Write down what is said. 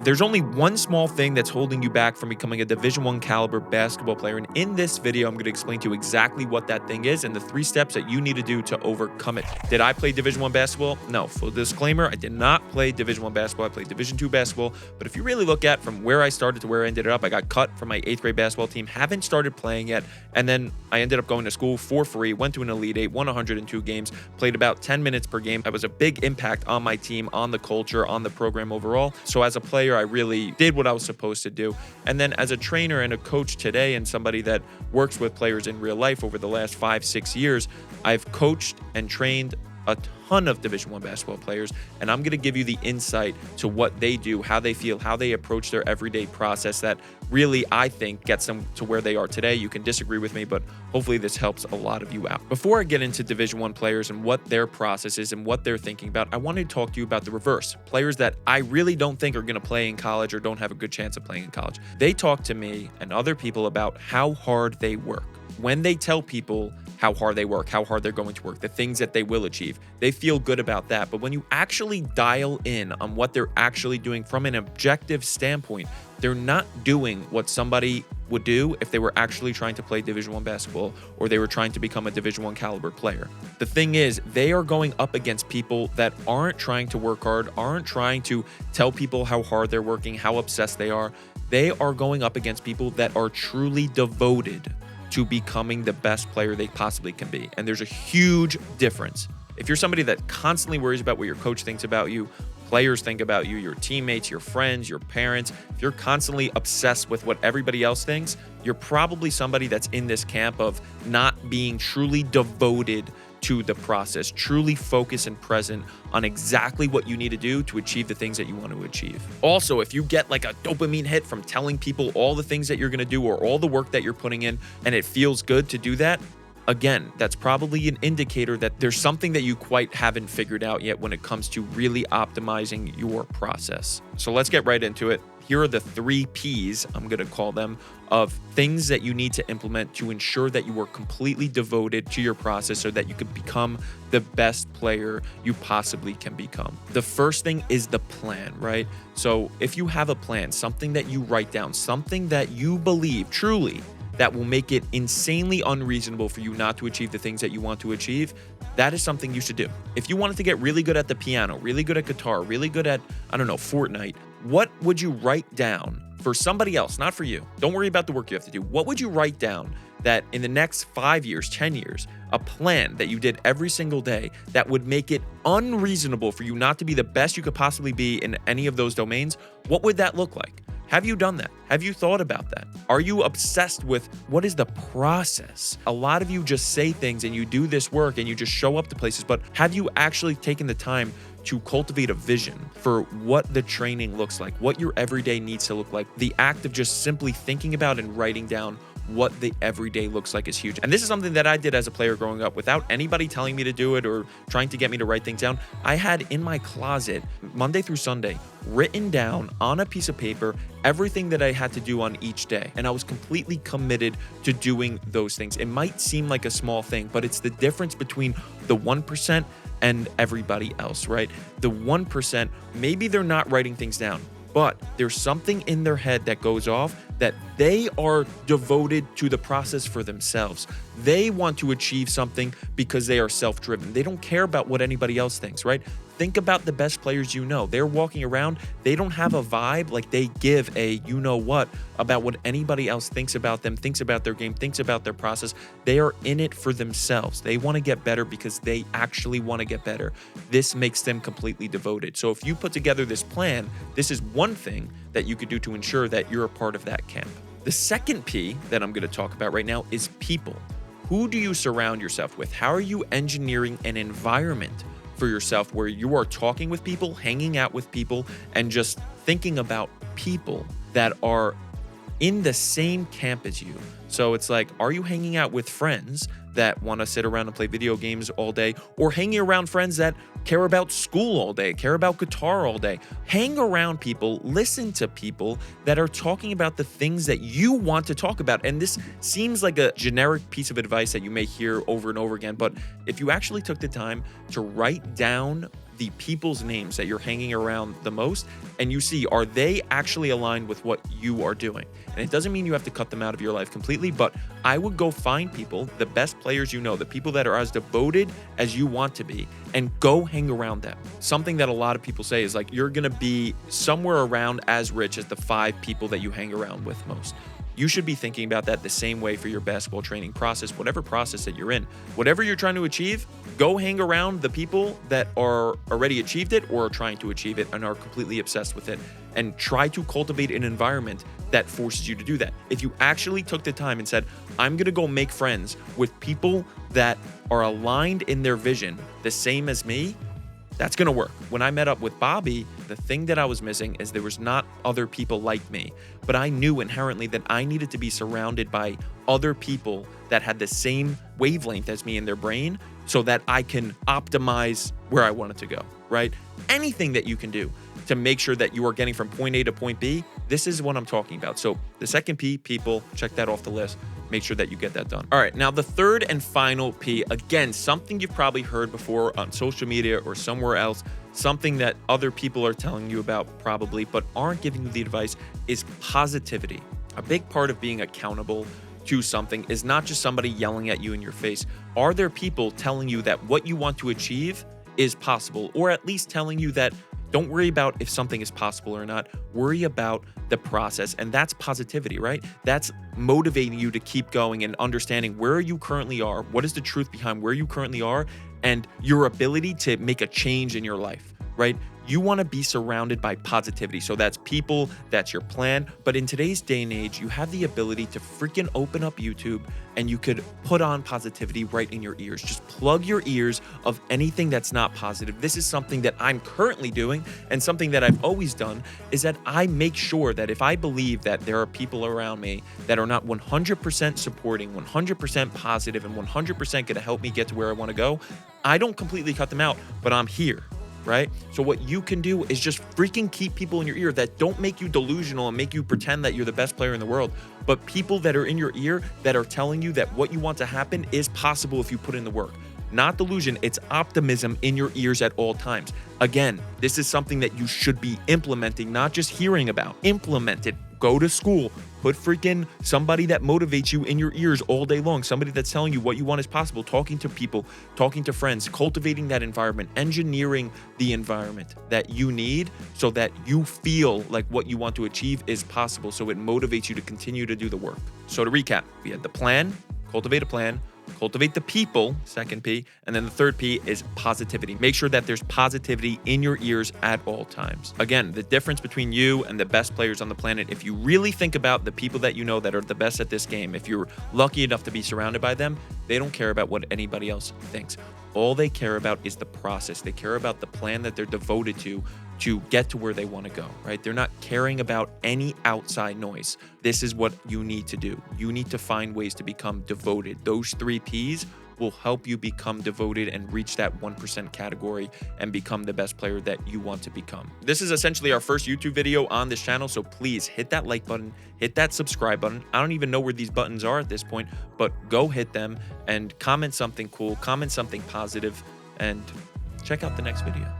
There's only one small thing that's holding you back from becoming a Division I caliber basketball player, and in this video, I'm going to explain to you exactly what that thing is and the 3 steps that you need to do to overcome it. Did I play Division I basketball? No. Full disclaimer, I did not play Division I basketball. I played Division II basketball, but if you really look at from where I started to where I ended up, I got cut from my 8th grade basketball team, haven't started playing yet, and then I ended up going to school for free, went to an Elite 8, won 102 games, played about 10 minutes per game. I was a big impact on my team, on the culture, on the program overall. So as a player, I really did what I was supposed to do. And then as a trainer and a coach today and somebody that works with players in real life over the last 5-6 years, I've coached and trained a ton of Division I basketball players, and I'm going to give you the insight to what they do, how they feel, how they approach their everyday process that really, I think, gets them to where they are today. You can disagree with me, but hopefully this helps a lot of you out. Before I get into Division I players and what their process is and what they're thinking about, I wanted to talk to you about the reverse. Players that I really don't think are going to play in college or don't have a good chance of playing in college. They talk to me and other people about how hard they work. When they tell people how hard they work, how hard they're going to work, the things that they will achieve, they feel good about that. But when you actually dial in on what they're actually doing from an objective standpoint, they're not doing what somebody would do if they were actually trying to play Division I basketball or they were trying to become a Division I caliber player. The thing is, they are going up against people that aren't trying to work hard, aren't trying to tell people how hard they're working, how obsessed they are. They are going up against people that are truly devoted to becoming the best player they possibly can be. And there's a huge difference. If you're somebody that constantly worries about what your coach thinks about you, players think about you, your teammates, your friends, your parents, if you're constantly obsessed with what everybody else thinks, you're probably somebody that's in this camp of not being truly devoted to the process, truly focused and present on exactly what you need to do to achieve the things that you want to achieve. Also, if you get like a dopamine hit from telling people all the things that you're going to do or all the work that you're putting in, and it feels good to do that, again, that's probably an indicator that there's something that you quite haven't figured out yet when it comes to really optimizing your process. So let's get right into it. Here are the 3 P's, I'm going to call them, of things that you need to implement to ensure that you are completely devoted to your process so that you can become the best player you possibly can become. The first thing is the plan, right? So if you have a plan, something that you write down, something that you believe truly that will make it insanely unreasonable for you not to achieve the things that you want to achieve, that is something you should do. If you wanted to get really good at the piano, really good at guitar, really good at, I don't know, Fortnite, what would you write down for somebody else, not for you? Don't worry about the work you have to do. What would you write down that in the next 5 years, 10 years, a plan that you did every single day that would make it unreasonable for you not to be the best you could possibly be in any of those domains? What would that look like? Have you done that? Have you thought about that? Are you obsessed with what is the process? A lot of you just say things and you do this work and you just show up to places, but have you actually taken the time to cultivate a vision for what the training looks like, what your everyday needs to look like? The act of just simply thinking about and writing down what the everyday looks like is huge. And this is something that I did as a player growing up without anybody telling me to do it or trying to get me to write things down. I had in my closet, Monday through Sunday, written down on a piece of paper everything that I had to do on each day. And I was completely committed to doing those things. It might seem like a small thing, but it's the difference between the 1% and everybody else, right? The 1%, maybe they're not writing things down, but there's something in their head that goes off that they are devoted to the process for themselves. They want to achieve something because they are self-driven. They don't care about what anybody else thinks, right? Think about the best players you know. They're walking around, they don't have a vibe like they give a you-know-what about what anybody else thinks about them, thinks about their game, thinks about their process. They are in it for themselves. They want to get better because they actually want to get better. This makes them completely devoted. So if you put together this plan, this is one thing that you could do to ensure that you're a part of that camp. The second P that I'm going to talk about right now is people. Who do you surround yourself with? How are you engineering an environment for yourself where you are talking with people, hanging out with people, and just thinking about people that are in the same camp as you? So it's like, are you hanging out with friends that want to sit around and play video games all day, or hanging around friends that care about school all day, care about guitar all day? Hang around people, listen to people that are talking about the things that you want to talk about. And this seems like a generic piece of advice that you may hear over and over again, but if you actually took the time to write down the people's names that you're hanging around the most, and you see, are they actually aligned with what you are doing? And it doesn't mean you have to cut them out of your life completely, but I would go find people, the best players you know, the people that are as devoted as you want to be, and go hang around them. Something that a lot of people say is like, you're gonna be somewhere around as rich as the 5 people that you hang around with most. You should be thinking about that the same way for your basketball training process, whatever process that you're in. Whatever you're trying to achieve, go hang around the people that are already achieved it or are trying to achieve it and are completely obsessed with it, and try to cultivate an environment that forces you to do that. If you actually took the time and said, I'm gonna go make friends with people that are aligned in their vision the same as me, that's gonna work. When I met up with Bobby, the thing that I was missing is there was not other people like me, but I knew inherently that I needed to be surrounded by other people that had the same wavelength as me in their brain so that I can optimize where I wanted to go, right? Anything that you can do to make sure that you are getting from point A to point B, this is what I'm talking about. So the second P, people, check that off the list. Make sure that you get that done. All right, now the third and final P, again, something you've probably heard before on social media or somewhere else, something that other people are telling you about probably, but aren't giving you the advice, is positivity. A big part of being accountable to something is not just somebody yelling at you in your face. Are there people telling you that what you want to achieve is possible, or at least telling you that don't worry about if something is possible or not, worry about the process? And that's positivity, right? That's motivating you to keep going and understanding where you currently are, what is the truth behind where you currently are, and your ability to make a change in your life, right? You want to be surrounded by positivity. So that's people, that's your plan. But in today's day and age, you have the ability to freaking open up YouTube and you could put on positivity right in your ears. Just plug your ears of anything that's not positive. This is something that I'm currently doing, and something that I've always done is that I make sure that if I believe that there are people around me that are not 100% supporting, 100% positive, and 100% going to help me get to where I want to go, I don't completely cut them out, but I'm here. Right? So what you can do is just freaking keep people in your ear that don't make you delusional and make you pretend that you're the best player in the world, but people that are in your ear that are telling you that what you want to happen is possible if you put in the work. Not delusion, it's optimism in your ears at all times. Again, this is something that you should be implementing, not just hearing about. Implement it. Go to school. Put freaking somebody that motivates you in your ears all day long. Somebody that's telling you what you want is possible. Talking to people, talking to friends, cultivating that environment, engineering the environment that you need so that you feel like what you want to achieve is possible. So it motivates you to continue to do the work. So to recap, we had the plan, cultivate a plan, cultivate the people, second P, and then the third P is positivity. Make sure that there's positivity in your ears at all times. Again, the difference between you and the best players on the planet, if you really think about the people that you know that are the best at this game, if you're lucky enough to be surrounded by them, they don't care about what anybody else thinks. All they care about is the process. They care about the plan that they're devoted to get to where they want to go, right? They're not caring about any outside noise. This is what you need to do. You need to find ways to become devoted. Those 3 Ps will help you become devoted and reach that 1% category and become the best player that you want to become. This is essentially our first YouTube video on this channel, so please hit that like button, hit that subscribe button. I don't even know where these buttons are at this point, but go hit them and comment something cool, comment something positive, and check out the next video.